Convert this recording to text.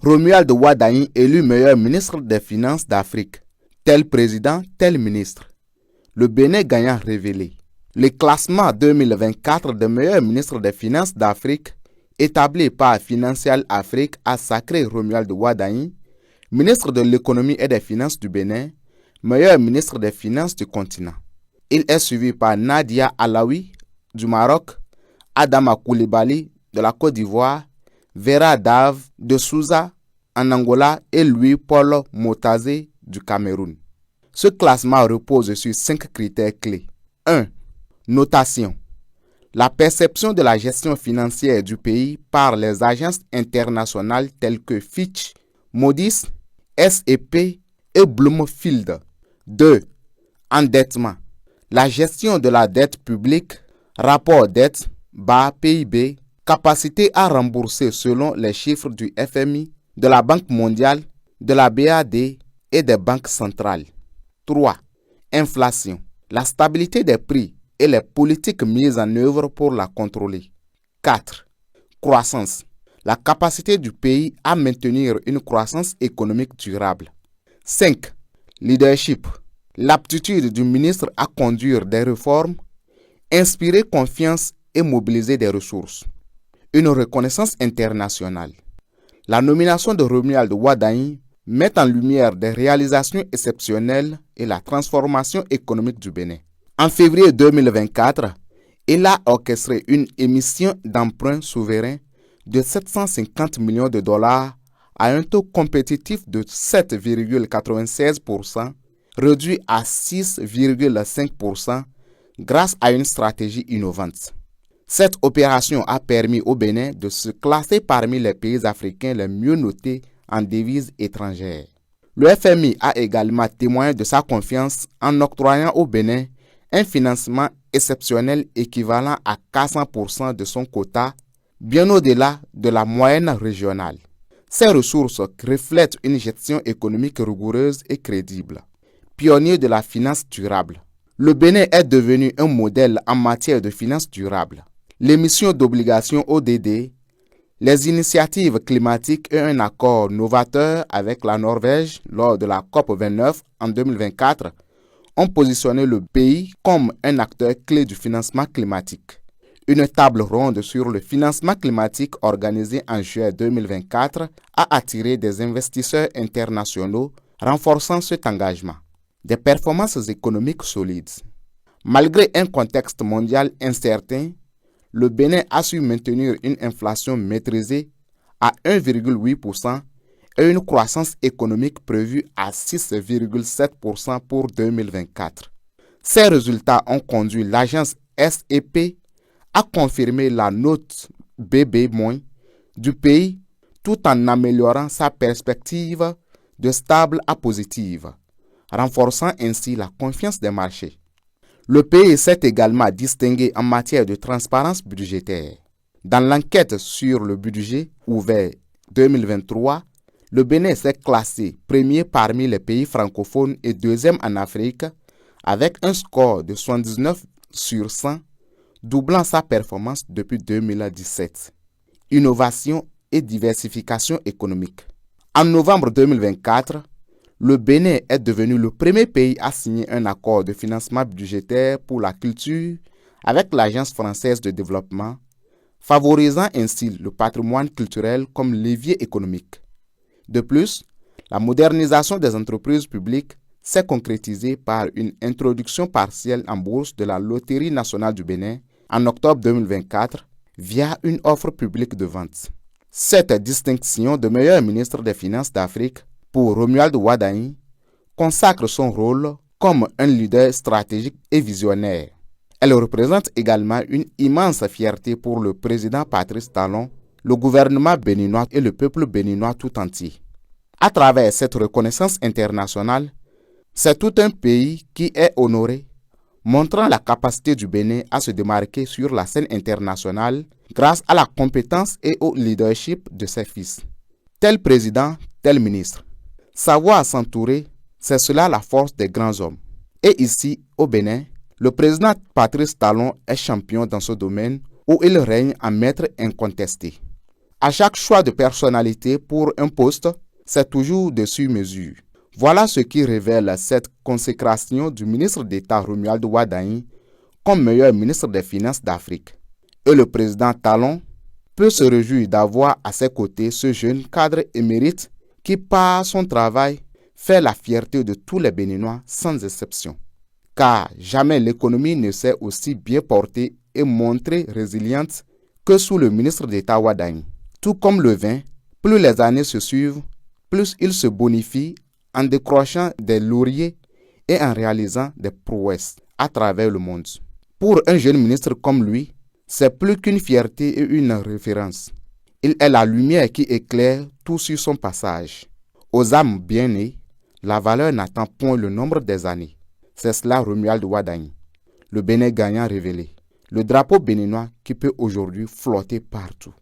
Romuald Wadagne élu meilleur ministre des Finances d'Afrique. Tel président, tel ministre. Le Bénin gagnant révélé. Le classement 2024 des meilleurs ministres des Finances d'Afrique, établi par Financial Afrique, a sacré Romuald Wadagne, ministre de l'Économie et des Finances du Bénin, meilleur ministre des Finances du continent. Il est suivi par Nadia Alaoui du Maroc, Adama Coulibaly de la Côte d'Ivoire, Vera Dave de Souza en Angola et Louis-Paul Motazé du Cameroun. Ce classement repose sur 5 critères clés. 1. Notation. La perception de la gestion financière du pays par les agences internationales telles que Fitch, Moody's, S&P et Bloomfield. 2. Endettement. La gestion de la dette publique, rapport dette, bas PIB, capacité à rembourser selon les chiffres du FMI, de la Banque mondiale, de la BAD et des banques centrales. 3. Inflation. La stabilité des prix et les politiques mises en œuvre pour la contrôler. 4. Croissance. La capacité du pays à maintenir une croissance économique durable. 5. Leadership. L'aptitude du ministre à conduire des réformes, inspirer confiance et mobiliser des ressources. Une reconnaissance internationale. La nomination de Romuald Wadagne met en lumière des réalisations exceptionnelles et la transformation économique du Bénin. En février 2024, il a orchestré une émission d'emprunt souverain de 750 millions de dollars à un taux compétitif de 7,96%, réduit à 6,5% grâce à une stratégie innovante. Cette opération a permis au Bénin de se classer parmi les pays africains les mieux notés en devises étrangères. Le FMI a également témoigné de sa confiance en octroyant au Bénin un financement exceptionnel équivalent à 400% de son quota, bien au-delà de la moyenne régionale. Ces ressources reflètent une gestion économique rigoureuse et crédible. Pionnier de la finance durable. Le Bénin est devenu un modèle en matière de finance durable. L'émission d'obligations ODD, les initiatives climatiques et un accord novateur avec la Norvège lors de la COP29 en 2024 ont positionné le pays comme un acteur clé du financement climatique. Une table ronde sur le financement climatique organisée en juillet 2024 a attiré des investisseurs internationaux, renforçant cet engagement. Des performances économiques solides. Malgré un contexte mondial incertain, le Bénin a su maintenir une inflation maîtrisée à 1,8% et une croissance économique prévue à 6,7% pour 2024. Ces résultats ont conduit l'agence S&P à confirmer la note BB- du pays tout en améliorant sa perspective de stable à positive, renforçant ainsi la confiance des marchés. Le pays s'est également distingué en matière de transparence budgétaire. Dans l'enquête sur le budget ouvert 2023, le Bénin s'est classé premier parmi les pays francophones et deuxième en Afrique, avec un score de 79 sur 100, doublant sa performance depuis 2017. Innovation et diversification économique. En novembre 2024, le Bénin est devenu le premier pays à signer un accord de financement budgétaire pour la culture avec l'Agence française de développement, favorisant ainsi le patrimoine culturel comme levier économique. De plus, la modernisation des entreprises publiques s'est concrétisée par une introduction partielle en bourse de la Loterie nationale du Bénin en octobre 2024 via une offre publique de vente. Cette distinction de meilleur ministre des Finances d'Afrique pour Romuald Wadagne consacre son rôle comme un leader stratégique et visionnaire. Elle représente également une immense fierté pour le président Patrice Talon, le gouvernement béninois et le peuple béninois tout entier. À travers cette reconnaissance internationale, c'est tout un pays qui est honoré, montrant la capacité du Bénin à se démarquer sur la scène internationale grâce à la compétence et au leadership de ses fils. Tel président, tel ministre. Savoir s'entourer, c'est cela la force des grands hommes. Et ici, au Bénin, le président Patrice Talon est champion dans ce domaine où il règne en maître incontesté. À chaque choix de personnalité pour un poste, c'est toujours de sur-mesure. Voilà ce qui révèle cette consécration du ministre d'État Romuald Wardani comme meilleur ministre des Finances d'Afrique. Et le président Talon peut se réjouir d'avoir à ses côtés ce jeune cadre émérite qui, par son travail, fait la fierté de tous les Béninois sans exception. Car jamais l'économie ne s'est aussi bien portée et montrée résiliente que sous le ministre d'État Wardani. Tout comme le vin, plus les années se suivent, plus il se bonifie en décrochant des lauriers et en réalisant des prouesses à travers le monde. Pour un jeune ministre comme lui, c'est plus qu'une fierté et une référence. Il est la lumière qui éclaire tout sur son passage. Aux âmes bien nées, la valeur n'attend point le nombre des années. C'est cela Romuald Wardani, le Bénin gagnant révélé, le drapeau béninois qui peut aujourd'hui flotter partout.